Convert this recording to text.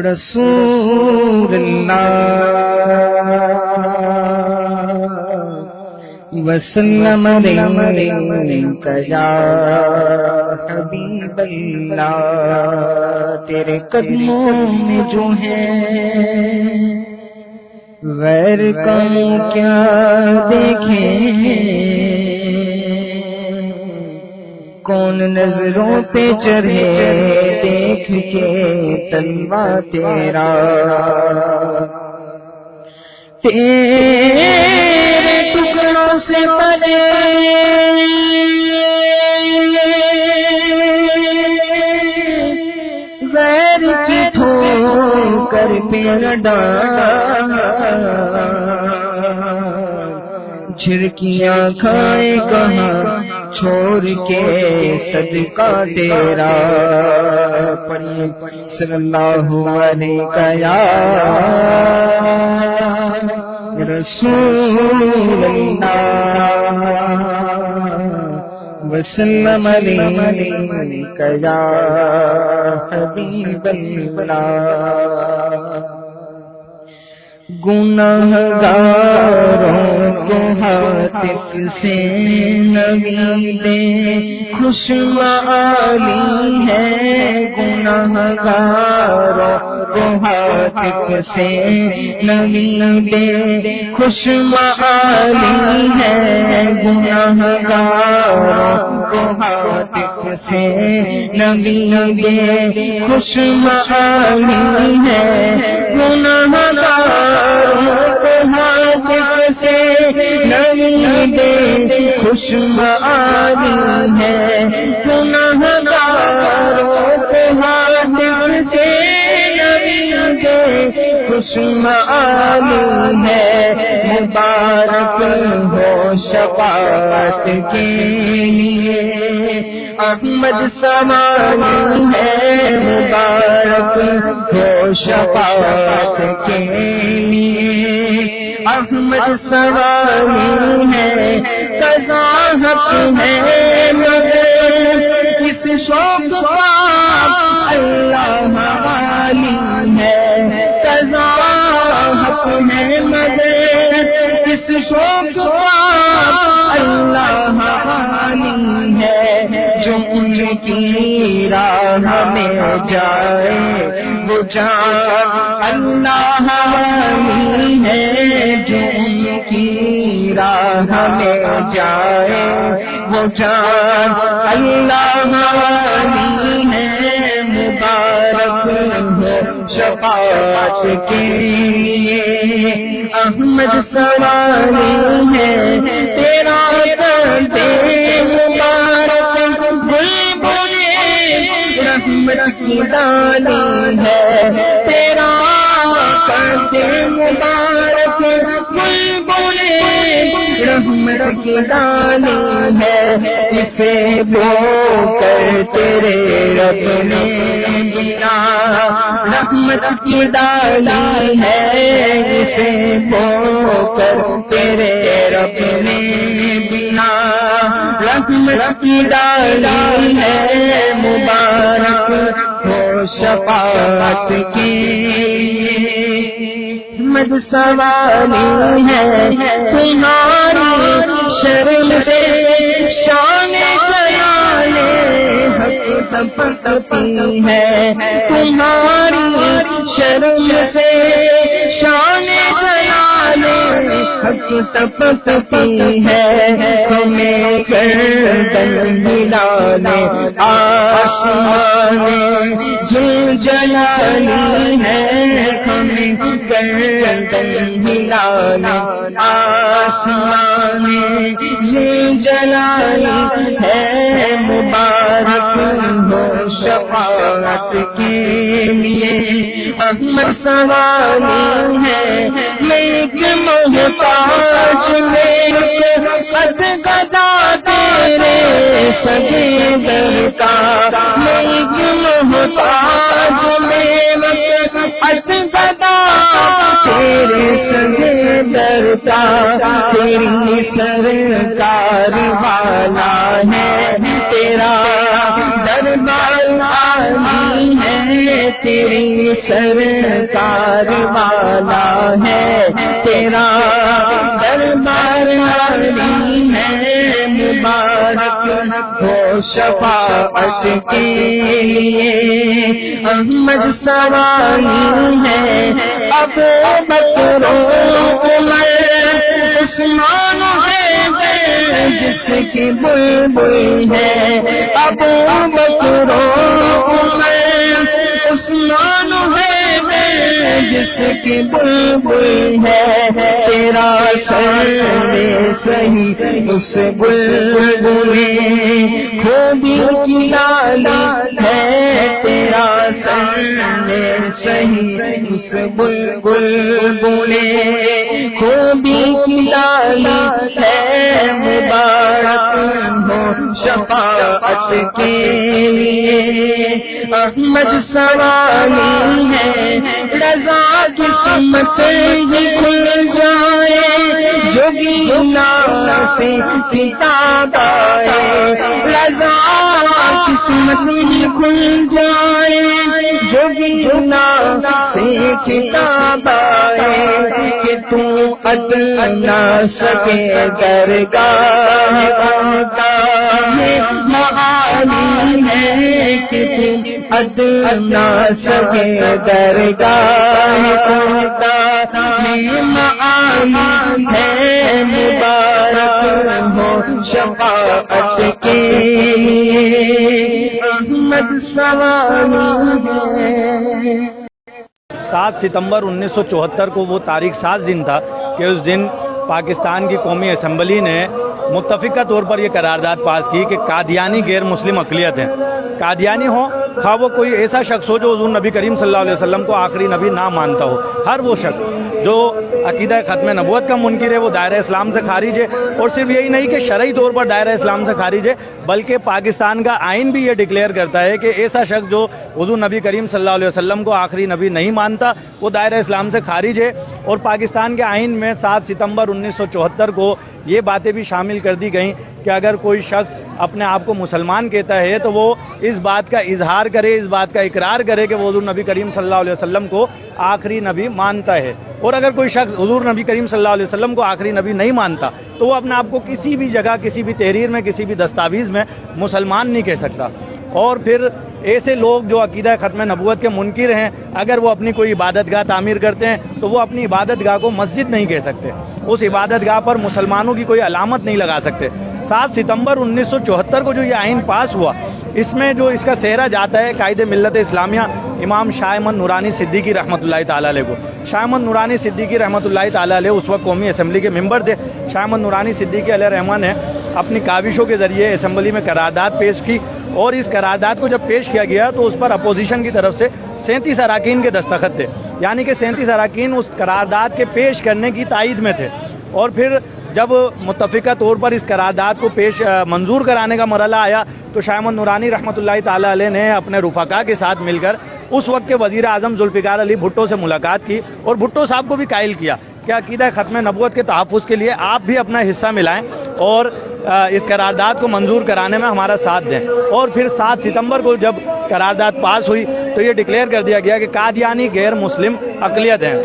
رسول اللہ وسلم علیک یا حبیب اللہ، تیرے قدموں میں جو ہے غیر کا کیا دیکھیں، کون نظروں پہ چڑھے دیکھ کے تلوا تیرا، تیرے ٹکڑوں سے بنے غیر کی ٹھوکر پہ نہ ڈال، جھرکیاں کھائے کہاں چھوڑ کے صدقہ تیرا، پڑھیے صلی اللہ علیہ یا رسول اللہ وسلم علیک یا حبیب اللہ۔ گناہگاروں کو ہاتف سے نویدیں خوشمعالی ہے، گناہگاروں کو ہاتف سے نویدیں خوشمعالی ہے، گناہگاروں کو ہاتف سے نویدیں خوشمعالی ہے، گناہگاروں کو ہاتف سے نویدیں خوشمعالی ہے، گناہگاروں کو ہاتف سے نویدیں خوشمعالی ہے، مبارک ہو شفاعت کے لیے احمد سوالی ہے، مبارک ہو شفاعت کے لیے احمد سوالی ہے، قضا حق ہے مگر اس شوق کا اللہ والی ہے، قضا حق ہے مگر اس شوق کا اللہ والی ہے، جو ان کی راہ میں جائے وہ جان اللہ والی ہے، جو ان کی راہ میں جائے وہ جان اللہ والی ہے، مبارک ہو شفاعت کے لیے احمد سوالی ہے، تیرا کرتے مبارک بلبلے رحمت کی ڈالی ہے، تیرا کرتے مبارک بلبلے رحمت کی ڈالی ہے، اسے بو کر تیرے رب نے بنا رحمت کی ڈالی ہے، اسے بو کر تیرے رب نے بنا رحمت کی ڈالی ہے، مبارک ہو شفاعت کے لیے احمد سوالی ہے، تمہاری شرم سے شان جلالے حق تپتی ہے، تمہاری شرم سے شان جلالے حق تپتی ہے، ہمیں گردن ہلانے آسمان ذوالجلالی ہے، ہمیں گردن ہلانے آسمان ذوالجلالی ہے، مبارک ہو شفاعت کے لیے احمد سوالی ہے، لیک محتاج میرے قد گدا تیرے سگے در کا، لیک محتاج میرے قد گدا تیرے سگے در کا، تیری سرکار والا ہے، تیرا دربار عالی ہے، تیری سرکار والا ہے، تیرا دربار عالی ہے، مبارک ہو شفاعت کے لیے احمد سوالی ہے، ابو بکر عمر عثمان ہے جس کی بلبل ہے، ابو بکر عمر عثمان ہے جس کی بلبل ہے، تیرا سر صحیح اس بلبل میں خوبی کی لالی ہے، تیرا سر صحیح اس بلبل میں خوبی کی لالی ہے، مبارک ہو شفاعت کے لیے احمد سوالی ہے، رضا قسمت ہی کھل جائے جو گینا سے کتاب آئے، رضا قسمت ہی کھل جائے جو گینا سے کتاب آئے، کہ تو عدل نہ سکے درگاہ معالی ہے، کہ تو عدل نہ سکے درگاہ معالی ہے، مبارک ہو شفاعت کے لیے احمد سوالی ہے۔ 7 ستمبر 1974 کو وہ تاریخ ساز دن تھا کہ اس دن پاکستان کی قومی اسمبلی نے متفقہ طور پر یہ قرارداد پاس کی کہ قادیانی غیر مسلم اقلیت ہیں، قادیانی ہو خواہ وہ کوئی ایسا شخص ہو جو حضور نبی کریم صلی اللہ علیہ وسلم کو آخری نبی نہ مانتا ہو، ہر وہ شخص جو عقیدہ ختم نبوت کا منکر ہے وہ دائرہ اسلام سے خارج ہے، اور صرف یہی نہیں کہ شرعی طور پر دائرہ اسلام سے خارج ہے بلکہ پاکستان کا آئین بھی یہ ڈکلیئر کرتا ہے کہ ایسا شخص جو حضور نبی کریم صلی اللہ علیہ وسلم کو آخری نبی نہیں مانتا وہ دائرہ اسلام سے خارج ہے۔ اور پاکستان کے آئین میں 7 ستمبر 1974 کو یہ باتیں بھی شامل کر دی گئیں کہ اگر کوئی شخص اپنے آپ کو مسلمان کہتا ہے تو وہ اس بات کا اظہار کرے، اس بات کا اقرار کرے کہ وہ حضور نبی کریم صلی اللہ علیہ وسلم کو آخری نبی مانتا ہے، اور اگر کوئی شخص حضور نبی کریم صلی اللہ علیہ وسلم کو آخری نبی نہیں مانتا تو وہ اپنے آپ کو کسی بھی جگہ، کسی بھی تحریر میں، کسی بھی دستاویز میں مسلمان نہیں کہہ سکتا۔ اور پھر ایسے لوگ جو عقیدہ ختم نبوت کے منکر ہیں اگر وہ اپنی کوئی عبادت گاہ تعمیر کرتے ہیں تو وہ اپنی عبادت گاہ کو مسجد نہیں کہہ سکتے، اس عبادت گاہ پر مسلمانوں کی کوئی علامت نہیں لگا سکتے۔ 7 ستمبر 1974 کو جو یہ آئین پاس ہوا اس میں جو اس کا سہرا جاتا ہے قائد ملت اسلامیہ امام شاہ احمد نورانی صدیقی رحمۃ اللہ تعالیٰ علیہ کو۔ شاہ احمد نورانی صدیقی رحمۃ اللہ تعالیٰ علیہ اس وقت قومی اسمبلی کے ممبر تھے۔ شاہ احمد نورانی صدیقی علیہ رحمٰن نے اپنی کاوشوں کے ذریعے اسمبلی میں قرارداد پیش کی، اور اس قرارداد کو جب پیش کیا گیا تو اس پر اپوزیشن کی طرف سے 37 اراکین کے دستخط تھے، یعنی کہ 37 اراکین اس قرارداد کے پیش کرنے کی تائید میں تھے۔ اور پھر جب متفقہ طور پر اس قرارداد کو منظور کرانے کا مرحلہ آیا تو شاہ احمد نورانی رحمۃ اللہ تعالیٰ علیہ نے اپنے رفقا کے ساتھ مل کر اس وقت کے وزیر اعظم ذوالفقار علی بھٹو سے ملاقات کی، اور بھٹو صاحب کو بھی قائل کیا کہ عقیدہ ختم نبوت کے تحفظ کے لیے آپ بھی اپنا حصہ ملائیں اور اس قرارداد کو منظور کرانے میں ہمارا ساتھ دیں۔ اور پھر 7 ستمبر کو جب قرارداد پاس ہوئی تو یہ ڈکلیئر کر دیا گیا کہ قادیانی غیر مسلم اقلیت ہیں۔